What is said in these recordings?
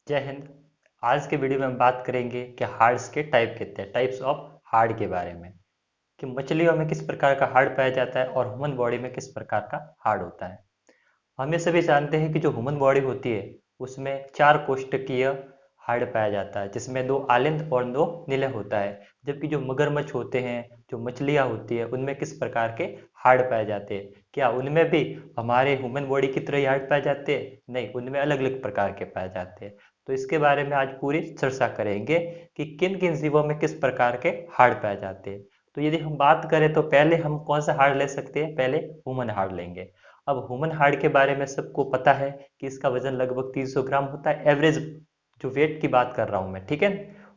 जय हिंद। आज के वीडियो में हम बात करेंगे कि हार्ट्स के टाइप कितने हैं, टाइप्स ऑफ हार्ट के बारे में, कि मछलियों में किस प्रकार का हार्ट पाया जाता है और ह्यूमन बॉडी में किस प्रकार का हार्ट होता है। हम ये सभी जानते हैं कि जो ह्यूमन बॉडी होती है उसमें 4 कोशिकीय हार्ट पाया जाता है, जिसमें 2 आलिंद और 2 निलय होता है। जबकि जो मगरमच्छ होते हैं, जो मछलियाँ होती है, उनमें किस प्रकार के हार्ट पाए जाते हैं? क्या उनमें भी हमारे ह्यूमन बॉडी की तरह ही हार्ट पाए जाते हैं? नहीं, उनमें अलग अलग प्रकार के पाए जाते हैं। तो इसके बारे में आज पूरी चर्चा करेंगे कि किन किन जीवों में किस प्रकार के हार्ट पाए जाते हैं। तो यदि हम बात करें तो पहले हम कौन सा हार्ट ले सकते हैं? पहले ह्यूमन हार्ट लेंगे। अब ह्यूमन हार्ट के बारे में सबको पता है कि इसका वजन लगभग 300 ग्राम होता है। एवरेज जो वेट की बात कर रहा हूँ मैं, ठीक है,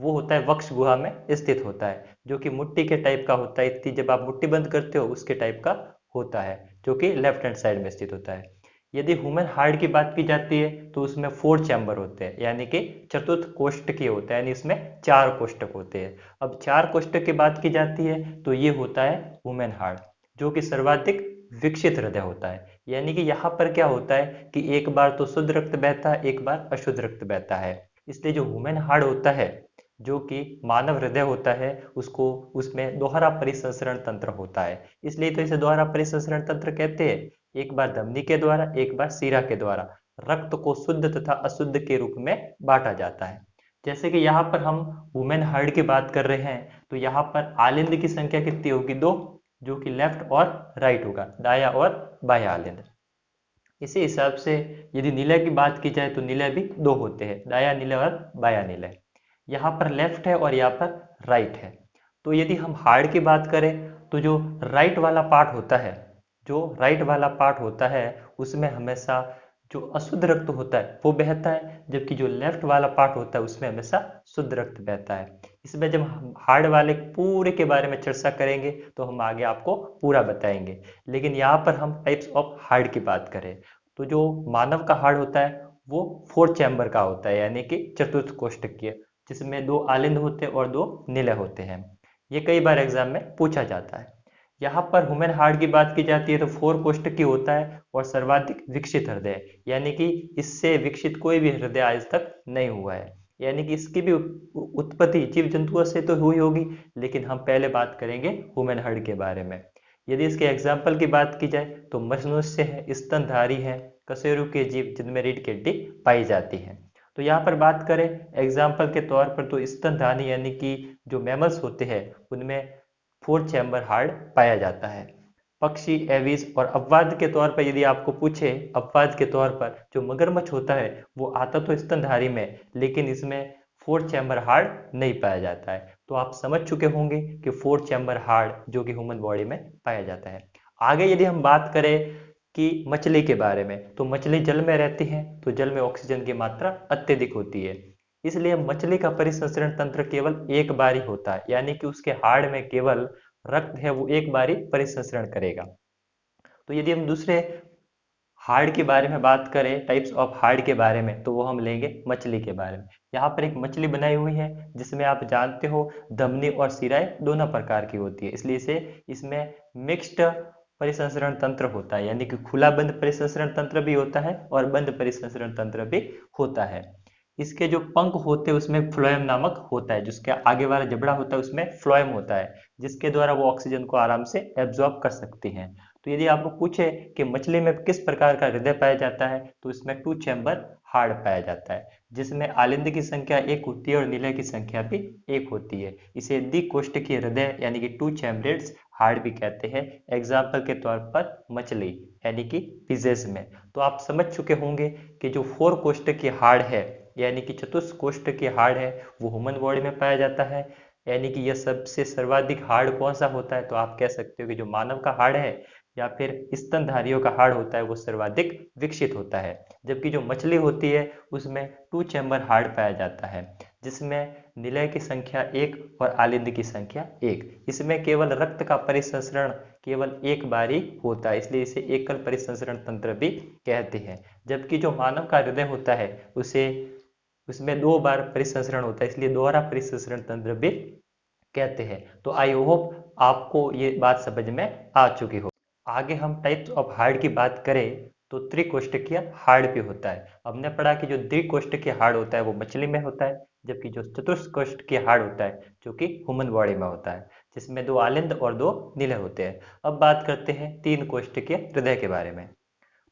वो होता है वक्ष गुहा में स्थित होता है, जो कि मुट्ठी के टाइप का होता है। इतनी जब आप मुट्ठी बंद करते हो उसके टाइप का होता है, जो कि लेफ्ट हैंड साइड में स्थित होता है। यदि ह्यूमन हार्ट की बात की जाती है तो उसमें 4 चैम्बर होते हैं, यानी कि चतुर्थ कोष्ठकीय होता है, यानी इसमें 4 कोष्ठक होते हैं। अब 4 कोष्ठक की बात की जाती है तो ये होता है ह्यूमन हार्ट, जो कि सर्वाधिक विकसित हृदय होता है। यानी कि यहाँ पर क्या होता है कि एक बार तो शुद्ध रक्त बहता है, एक बार अशुद्ध रक्त बहता है। इसलिए जो ह्यूमन हार्ट होता है, जो कि मानव हृदय होता है, उसको उसमें दोहरा परिसंचरण तंत्र होता है। इसलिए तो इसे दोहरा परिसंचरण तंत्र कहते हैं। एक बार धमनी के द्वारा, एक बार शिरा के द्वारा रक्त को शुद्ध तथा अशुद्ध के रूप में बांटा जाता है। जैसे कि यहाँ पर हम वुमेन हार्ट की बात कर रहे हैं तो यहाँ पर आलिंद की संख्या कितनी होगी? 2, जो कि लेफ्ट और राइट होगा, दाया और बाया आलिंद। इसी हिसाब से यदि निलय की बात की जाए तो निलय भी 2 होते हैं, दाया निलय और बाया निलय। यहाँ पर लेफ्ट है और यहाँ पर राइट है। तो यदि हम हार्ट की बात करें तो जो राइट वाला पार्ट होता है, जो राइट वाला पार्ट होता है उसमें हमेशा जो अशुद्ध रक्त होता है वो बहता है, जबकि जो लेफ्ट वाला पार्ट होता है उसमें हमेशा शुद्ध रक्त बहता है। इसमें जब हम हार्ट वाले पूरे के बारे में चर्चा करेंगे तो हम आगे आपको पूरा बताएंगे। लेकिन यहाँ पर हम टाइप्स ऑफ हार्ट की बात करें तो जो मानव का हार्ट होता है वो 4 चैम्बर का होता है, यानी कि चतुर्थ कोष्ठकीय, जिसमें 2 आलिंद होते हैं और 2 निलय होते हैं। ये कई बार एग्जाम में पूछा जाता है। यहाँ पर ह्यूमन हार्ट की बात की जाती है तो 4 कोष्ठकीय होता है और सर्वाधिक विकसित हृदय, यानी कि इससे विकसित कोई भी हृदय आज तक नहीं हुआ है। यानी कि इसकी भी उत्पत्ति जीव जंतुओं से तो हुई होगी, लेकिन हम पहले बात करेंगे ह्यूमन हार्ट के बारे में। यदि इसके एग्जाम्पल की बात की जाए तो मनुष्य है, स्तनधारी है, कशेरुकीय जीव जिनमें रीढ़ की हड्डी पाई जाती है। तो यहाँ पर बात करें एग्जाम्पल के तौर पर तो स्तनधारी यानी कि जो मैमल्स होते हैं उनमें 4 चैम्बर हार्ट पाया जाता है। पक्षी, एविस और अपवाद के तौर पर यदि आपको पूछे, अपवाद के तौर पर जो मगरमच्छ होता है वो आता तो स्तनधारी में, लेकिन इसमें 4 चैम्बर हार्ट नहीं पाया जाता है। तो आप समझ चुके होंगे कि 4 चैम्बर हार्ट जो कि ह्यूमन बॉडी में पाया जाता है। आगे यदि हम बात करें कि मछली के बारे में तो मछली जल में रहती है, तो जल में ऑक्सीजन की मात्रा अत्यधिक होती है। इसलिए मछली का परिसंचरण तंत्र केवल एक बार ही होता है, यानी कि उसके हार्ट में केवल रक्त है वो एक बार ही परिसंचरण करेगा। तो यदि हम दूसरे हार्ट के बारे में बात करें, टाइप्स ऑफ हार्ट के बारे में, तो वो हम लेंगे मछली के बारे में। यहाँ पर एक मछली बनाई हुई है जिसमें आप जानते हो धमनी और शिराएं दोनों प्रकार की होती है, इसलिए इसे इसमें मिक्स्ड परिसंचरण तंत्र होता है, यानी कि खुला बंद परिसंचरण तंत्र भी होता है और बंद परिसंचरण तंत्र भी होता है। इसके जो पंख होते हैं उसमें फ्लोएम नामक होता है, जिसके आगे वाला जबड़ा होता है उसमें फ्लोएम होता है, जिसके द्वारा वो ऑक्सीजन को आराम से एब्जॉर्ब कर सकती हैं। तो यदि आपको पूछे कि मछली में किस प्रकार का हृदय पाया जाता है तो इसमें 2 चैम्बर हार्ट पाया जाता है, जिसमें आलिंद की संख्या 1 होती है और निलय की संख्या भी 1 होती है। इसे द्विकोष्ठकीय हृदय यानी कि 2 चैम्बर्ड हार्ट भी कहते हैं। एग्जाम्पल के तौर पर मछली यानी कि फिशेस में। तो आप समझ चुके होंगे कि जो 4 कोष्ठकीय हार्ट है, यानी कि चतुष्क कोष्ठकीय हार्ट है, वो ह्यूमन बॉडी में पाया जाता है। यानी कि यह सबसे सर्वाधिक हार्ड कौन सा होता है? तो आप कह सकते हो कि जो मानव का हार्ड है या फिर स्तनधारियों का हार्ट होता है वो सर्वाधिक विकसित होता है। जबकि जो मछली होती है उसमें 2 चैम्बर हार्ट पाया जाता है, जिसमें निलय की संख्या 1 और आलिंद की संख्या 1। इसमें केवल रक्त का परिसंचरण केवल एक बार ही होता है, इसलिए इसे एकल परिसंचरण तंत्र भी कहते हैं। जबकि जो मानव का हृदय होता है उसे उसमें 2 बार परिसंचरण होता है, इसलिए दोहरा परिसंचरण तंत्र भी कहते हैं। तो आई होप आपको ये बात समझ में आ चुकी हो। आगे हम टाइप्स ऑफ हार्ट की बात करें तो त्रिकोष्ठकीय हार्ड भी होता है। हमने पढ़ा कि जो द्विकोष्ठकीय हार्ड होता है वो मछली में होता है, जबकि जो चतुष्कोष्ठकीय हार्ड होता है जो कि ह्यूमन बॉडी में होता है, जिसमें 2 आलिंद और 2 नीले होते हैं। अब बात करते हैं 3 कोष्ठकीय हृदय के बारे में।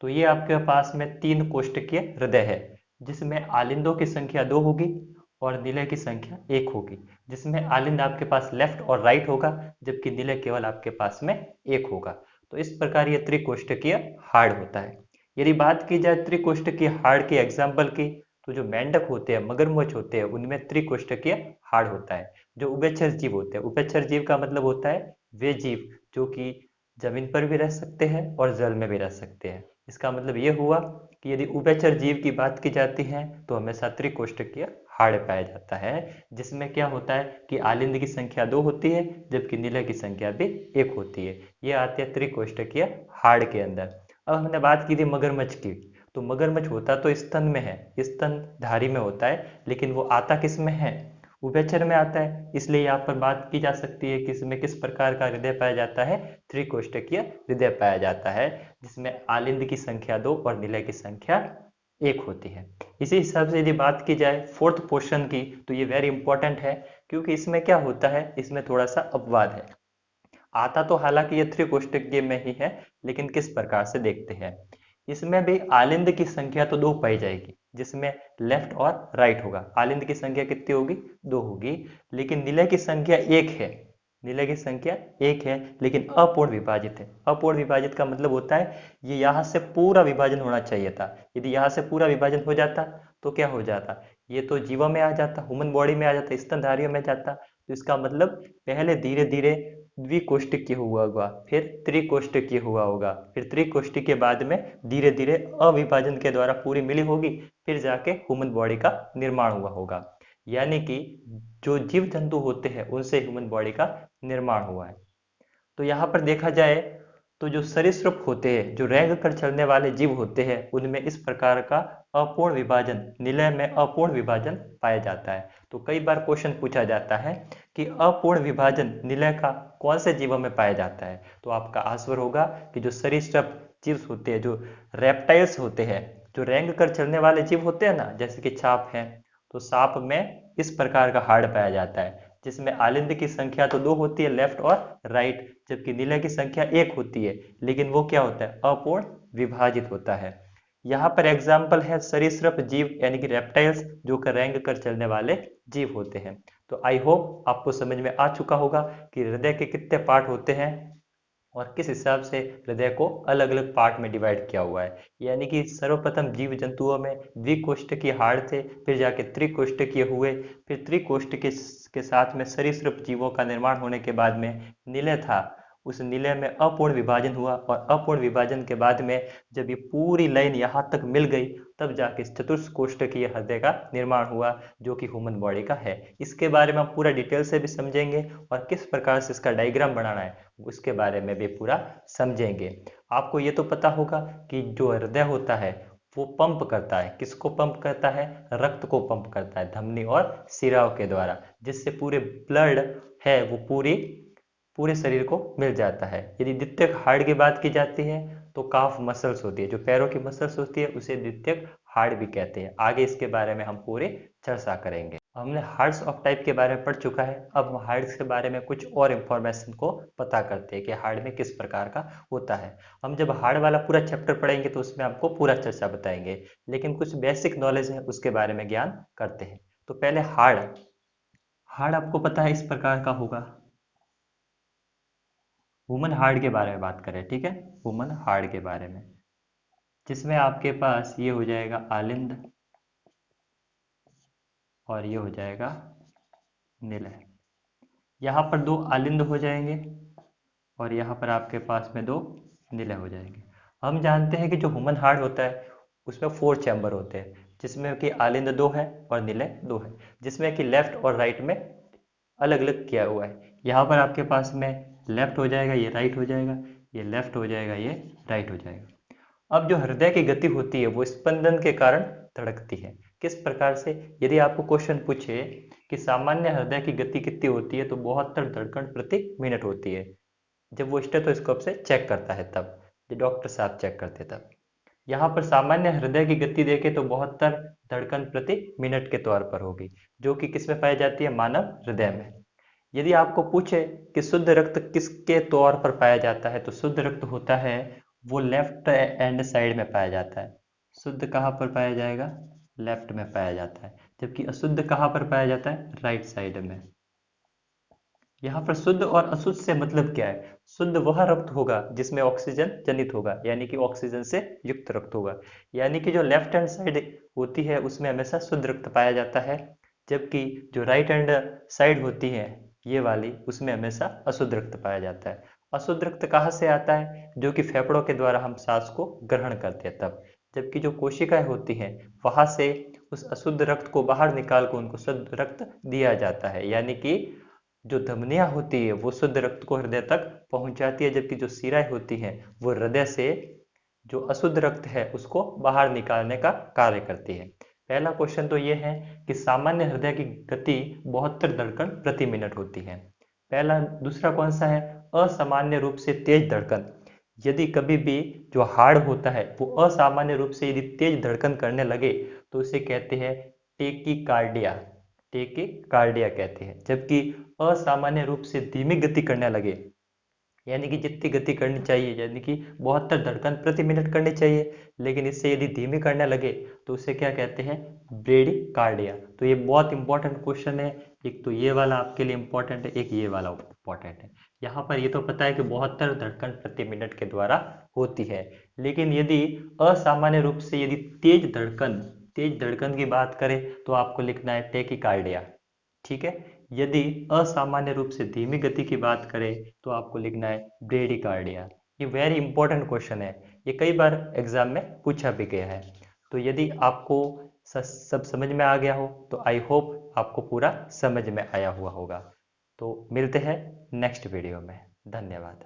तो ये आपके पास में 3 कोष्ठकीय हृदय है, जिसमें आलिंदों की संख्या 2 होगी और नीले की संख्या 1 होगी, जिसमें आलिंद आपके पास लेफ्ट और राइट होगा, जबकि नीले केवल आपके पास में 1 होगा। तो इस प्रकार ये त्रिकोष्ठकीय हार्ड होता है। यदि बात की जाए त्रिकोष्ठकीय हार्ड के एग्जाम्पल की, तो जो मेंढक होते हैं, मगरमच्छ होते हैं, उनमें त्रिकोष्ठकीय हार्ड होता है। जो उभयचर जीव होते हैं, उभयचर जीव का मतलब होता है वे जीव जो कि जमीन पर भी रह सकते हैं और जल में भी रह सकते हैं। इसका मतलब ये हुआ कि यदि उभयचर जीव की बात की जाती है तो हमेशा त्रिकोष्ठकीय हार्ड पाया जाता है, जिसमें क्या होता है कि आलिंद की संख्या 2 होती है, जबकि नीले की संख्या भी 1 होती है। ये आते हैं त्रिकोष्ठकीय हार्ड के अंदर। अब हमने बात की थी मगरमच्छ की, तो मगरमच्छ होता तो स्तन में है, स्तनधारी में होता है, लेकिन वो आता किस में है? उभयचर में आता है। इसलिए यहाँ पर बात की जा सकती है कि इसमें किस प्रकार का हृदय पाया जाता है? त्रिकोष्ठकीय हृदय पाया जाता है, जिसमें आलिंद की संख्या 2 और नीले की संख्या 1 होती है। इसी हिसाब से यदि बात की जाए फोर्थ पोर्शन की, तो ये वेरी इंपॉर्टेंट है, क्योंकि इसमें क्या होता है, इसमें थोड़ा सा अपवाद है। आता तो हालांकि ये त्रिकोष्ठकीय में ही है, लेकिन किस प्रकार से देखते हैं। इसमें भी आलिंद की संख्या तो 2 पाई जाएगी, जिसमें लेफ्ट और राइट होगा। आलिंद की संख्या कितनी होगी? 2 होगी। लेकिन नीले की संख्या 1 है। नीले की संख्या 1 है, लेकिन अपूर्ण विभाजित है। अपूर्ण विभाजित का मतलब होता है ये यहाँ से पूरा विभाजन होना चाहिए था। यदि यहाँ से पूरा विभाजन हो जाता तो क्या हो जाता? ये तो जीवों में आ जाता, ह्यूमन बॉडी में आ जाता, स्तनधारियों में जाता। तो इसका मतलब पहले धीरे धीरे द्विकोष्ठकीय हुआ होगा, फिर त्रिकोष्ठकीय हुआ होगा, फिर त्रिकोष्ठी के बाद में धीरे धीरे अविभाजन के द्वारा पूरी मिली होगी, फिर जाके ह्यूमन बॉडी का निर्माण हुआ होगा। यानी कि जो जीव जंतु होते हैं उनसे ह्यूमन बॉडी का निर्माण हुआ है। तो यहाँ पर देखा जाए तो जो सरीसृप होते हैं, जो रेंग कर चलने वाले जीव होते हैं, उनमें इस प्रकार का अपूर्ण विभाजन, निलय में अपूर्ण विभाजन पाया जाता है। तो कई बार क्वेश्चन पूछा जाता है कि अपूर्ण विभाजन निलय का कौन से जीवों में पाया जाता है? तो आपका आंसर होगा कि जो सरीसृप जीव होते हैं, जो रेप्टाइल्स होते हैं, जो रेंग कर चलने वाले जीव होते हैं ना, जैसे कि सांप है, तो सांप में इस प्रकार का हाड़ पाया जाता है, जिसमें आलिंद की संख्या तो 2 होती है, लेफ्ट और राइट, जबकि नीले की संख्या 1 होती है, लेकिन वो क्या होता है? अपूर्ण विभाजित होता है। यहाँ पर एग्जाम्पल है सरीसृप जीव यानी कि रेप्टाइल्स, जो कि रेंग कर चलने वाले जीव होते हैं। तो आई होप आपको समझ में आ चुका होगा कि हृदय के कितने पार्ट होते हैं और किस हिसाब से हृदय को अलग अलग पार्ट में डिवाइड किया हुआ है। यानी कि सर्वप्रथम जीव जंतुओं में द्विकोष्ठकीय हाड़ थे, फिर जाके त्रिकोष्ठकीय हुए, फिर त्रिकोष्ठकीय के साथ में सरीसृप जीवों का निर्माण होने के बाद में नीले था, उस नीले में अपूर्ण विभाजन हुआ, और अपूर्ण विभाजन के बाद में जब ये पूरी लाइन यहाँ तक मिल गई, तब जाके चतुष्कोष्ठकीय हृदय का निर्माण हुआ, जो कि ह्यूमन बॉडी का है। इसके बारे में हम पूरा डिटेल से भी समझेंगे, और किस प्रकार से इसका डायग्राम बनाना है उसके बारे में भी पूरा समझेंगे। आपको ये तो पता होगा कि जो हृदय होता है वो पंप करता है, किसको पंप करता है? रक्त को पंप करता है, धमनी और सिराओं के द्वारा, जिससे पूरे ब्लड है वो पूरे शरीर को मिल जाता है। यदि द्वितीयक हार्ट की बात की जाती है तो काफ मसल्स होती है, जो पैरों की मसल्स होती है, उसे द्वितीयक हार्ट भी कहते हैं। आगे इसके बारे में हम पूरे चर्चा करेंगे। हमने हार्ट्स ऑफ टाइप के बारे में पढ़ चुका है, अब हम हार्ट्स के बारे में कुछ और इंफॉर्मेशन को पता करते हैं कि हार्ट में किस प्रकार का होता है। हम जब हार्ट वाला पूरा चैप्टर पढ़ेंगे तो उसमें आपको पूरा चर्चा बताएंगे, लेकिन कुछ बेसिक नॉलेज है उसके बारे में ज्ञान करते हैं। तो पहले हार्ट, हार्ट आपको पता है इस प्रकार का होगा। ह्यूमन हार्ट के बारे में बात करें, ठीक है, ह्यूमन हार्ट के बारे में, जिसमें आपके पास ये हो जाएगा आलिंद और ये हो जाएगा निलय। यहाँ पर 2 आलिंद हो जाएंगे और यहाँ पर आपके पास में 2 निलय हो जाएंगे। हम जानते हैं कि जो ह्यूमन हार्ट होता है उसमें 4 चैम्बर होते हैं, जिसमें कि आलिंद 2 है और निलय 2 है, जिसमें कि लेफ्ट और राइट में अलग अलग किया हुआ है। यहाँ पर आपके पास में लेफ्ट हो जाएगा, ये राइट हो जाएगा, ये लेफ्ट हो जाएगा, ये राइट हो जाएगा। अब जो हृदय की गति होती है वो स्पंदन के कारण धड़कती है। किस प्रकार से? यदि आपको क्वेश्चन पूछे कि सामान्य हृदय की गति कितनी होती है, तो 72 धड़कन प्रति मिनट होती है, जब वो स्टेथोस्कोप से चेक करता है तब, जो डॉक्टर साहब चेक करते तब। यहाँ पर सामान्य हृदय की गति देखें तो 72 धड़कन प्रति मिनट के तौर पर होगी, जो कि किस में पाई जाती है, मानव हृदय में। यदि आपको पूछे कि शुद्ध रक्त किसके तौर पर पाया जाता है, तो शुद्ध रक्त होता है वो लेफ्ट एंड साइड में पाया जाता है। शुद्ध कहाँ पर पाया जाएगा, लेफ्ट में पाया जाता है, जबकि अशुद्ध कहाँ पर पाया जाता है, राइट साइड में। यहाँ पर शुद्ध और अशुद्ध से मतलब क्या है, शुद्ध वह रक्त होगा जिसमें ऑक्सीजन जनित होगा, यानी कि ऑक्सीजन से युक्त रक्त होगा, यानी कि जो लेफ्ट हैंड साइड होती है उसमें हमेशा शुद्ध रक्त पाया जाता है, जबकि जो राइट हैंड साइड होती है ये वाली, उसमें हमेशा अशुद्ध रक्त पाया जाता है। अशुद्ध रक्त कहाँ से आता है, जो कि फेफड़ों के द्वारा हम सांस को ग्रहण करते हैं तब, जबकि जो कोशिकाएं होती हैं वहां से उस अशुद्ध रक्त को बाहर निकाल कर उनको शुद्ध रक्त दिया जाता है, यानी कि जो धमनियां होती है वो शुद्ध रक्त को हृदय तक पहुंचाती है, जबकि जो शिराएं होती हैं वो हृदय से जो अशुद्ध रक्त है उसको बाहर निकालने का कार्य करती है। पहला क्वेश्चन तो ये है कि सामान्य हृदय की गति 72 धड़कन प्रति मिनट होती है, पहला। दूसरा कौन सा है, असामान्य रूप से तेज धड़कन। यदि कभी भी जो हार्ट होता है वो असामान्य रूप से यदि तेज धड़कन करने लगे तो उसे कहते हैं टेकीकार्डिया, टेकीकार्डिया कहते हैं। जबकि असामान्य रूप से धीमी गति करने लगे, यानी कि जितनी गति करनी चाहिए, यानी कि 72 धड़कन प्रति मिनट करनी चाहिए, लेकिन इससे यदि धीमी करने लगे तो उसे क्या कहते हैं, ब्रेडिकार्डिया। तो ये बहुत इंपॉर्टेंट क्वेश्चन है, एक तो ये वाला आपके लिए इंपॉर्टेंट है, एक ये वाला इंपॉर्टेंट है। यहाँ पर ये तो पता है कि 72 धड़कन प्रति मिनट के द्वारा होती है, लेकिन यदि असामान्य रूप से यदि तेज धड़कन की बात करें तो आपको लिखना है टेकिकार्डिया, ठीक है। यदि असामान्य रूप से धीमी गति की बात करें तो आपको लिखना है ब्रेडिकार्डिया। ये वेरी इंपॉर्टेंट क्वेश्चन है, ये कई बार एग्जाम में पूछा भी गया है। तो यदि आपको सब समझ में आ गया हो तो आई होप आपको पूरा समझ में आया हुआ होगा। तो मिलते हैं नेक्स्ट वीडियो में, धन्यवाद।